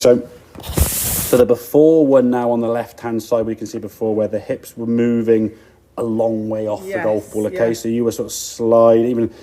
So the before one now on the left-hand side, we can see before where the hips were moving a long way off the golf ball, okay? So you were sort of sliding, even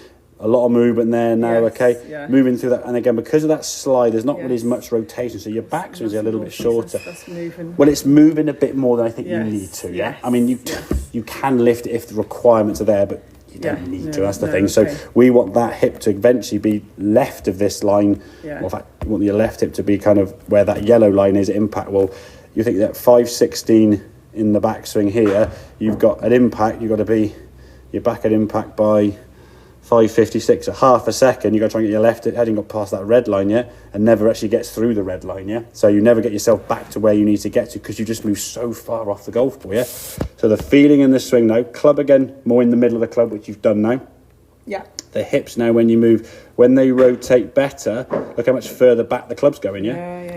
a lot of movement there now, okay? Moving through that, and again, because of that slide, there's not really as much rotation, so your backswing is a little bit shorter. That's moving. Well, it's moving a bit more than I think you need to, yeah? I mean, you can lift it if the requirements are there, but you don't need to, that's the thing. So we want that hip to eventually be left of this line, or in fact, you want your left hip to be kind of where that yellow line is at impact. Well, you think that 516 in the backswing here, you've got an impact, you've got to be, you're back at impact by 5:56, a half a second. You've got to try and get your left heading got past that red line, and never actually gets through the red line, So you never get yourself back to where you need to get to because you just move so far off the golf ball, So the feeling in the swing now, club again, more in the middle of the club, which you've done now. The hips now, when you move, when they rotate better, look how much further back the club's going,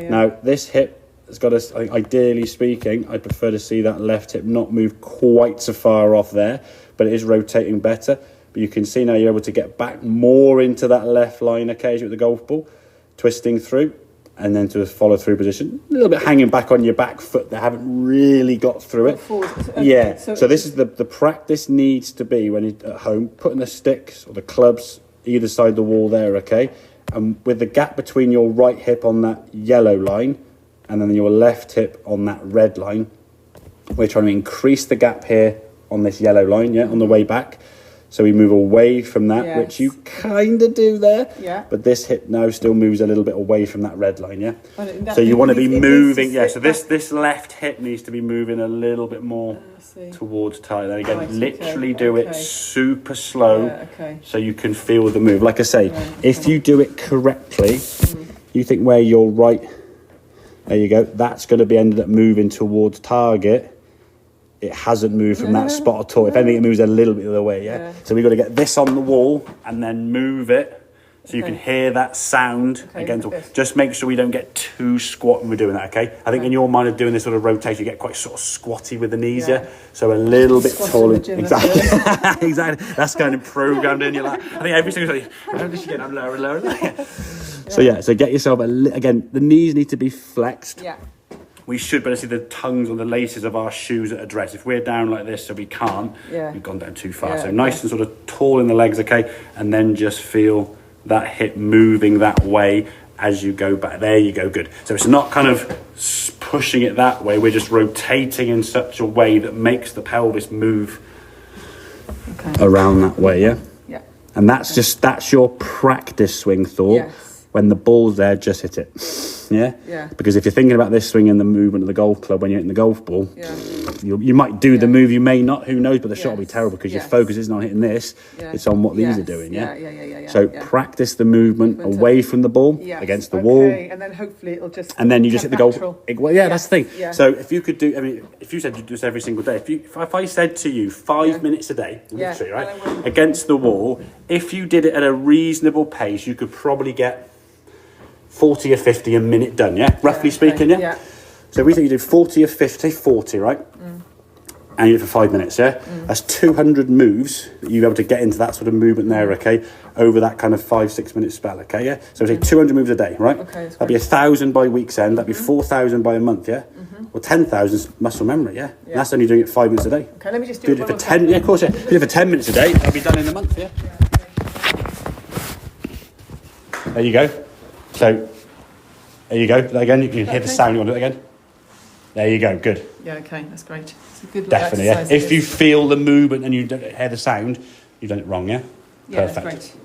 Now this hip has got us, I think, ideally speaking, I prefer to see that left hip not move quite so far off there, but it is rotating better. But you can see now you're able to get back more into that left line occasionally with the golf ball, twisting through, and then to a follow-through position. A little bit hanging back on your back foot. They haven't really got through it. So this is the practice needs to be when you're at home, putting the sticks or the clubs either side of the wall there, okay? And with the gap between your right hip on that yellow line and then your left hip on that red line, we're trying to increase the gap here on this yellow line, on the way back. So we move away from that, which you kind of do there. But this hip now still moves a little bit away from that red line, So you want to be moving, so this left hip needs to be moving a little bit more towards target. And again, literally do it super slow so you can feel the move. Like I say, if you do it correctly, you think where you're right, there you go, that's going to be ended up moving towards target. It hasn't moved from that spot at all. If anything, it moves a little bit the other way, So we've got to get this on the wall and then move it so you can hear that sound against the wall. Just make sure we don't get too squat when we're doing that, okay? I think in your mind of doing this sort of rotation, you get quite sort of squatty with the knees, So a little bit taller. Exactly. Exactly. That's kind of programmed in. You're like, I think every single time, how does she get up lower and lower? So get yourself, again, the knees need to be flexed. We should better see the tongues on the laces of our shoes at address. If we're down like this, so we can't, we've gone down too far. So nice and sort of tall in the legs, okay? And then just feel that hip moving that way as you go back. There you go, good. So it's not kind of pushing it that way. We're just rotating in such a way that makes the pelvis move around that way, And that's your practice swing thought. When the ball's there, just hit it. Because if you're thinking about this swing and the movement of the golf club when you're hitting the golf ball, you might do the move, you may not, who knows, but the shot will be terrible because your focus isn't on hitting this, it's on what these are doing, So practice the movement away from the ball, against the wall. And then hopefully it'll just... And then you just hit the golf. Well, that's the thing. So if you could do, I mean, if you said you do this every single day, if I said to you 5 minutes a day, literally, right, against the wall, if you did it at a reasonable pace, you could probably get 40 or 50 a minute done, roughly speaking, So we think you do 40 or 50, 40, right? And you do it for 5 minutes, That's 200 moves that you're able to get into that sort of movement there, okay? Over that kind of 5-6 minute spell, okay, So we say 200 moves a day, right? That'd be 1,000 by week's end, that'd be 4,000 by a month, Well, 10,000 is muscle memory, And that's only doing it 5 minutes a day. Okay, let me just do it for 10, of course, If you do it for 10 minutes a day, that'll be done in a month, There you go. So, there you go. Again, you can hear the sound. You want to do it again? There you go. Good. Okay, that's great. It's a good Definitely, If you feel the movement and you don't hear the sound, you've done it wrong, Perfect. That's great.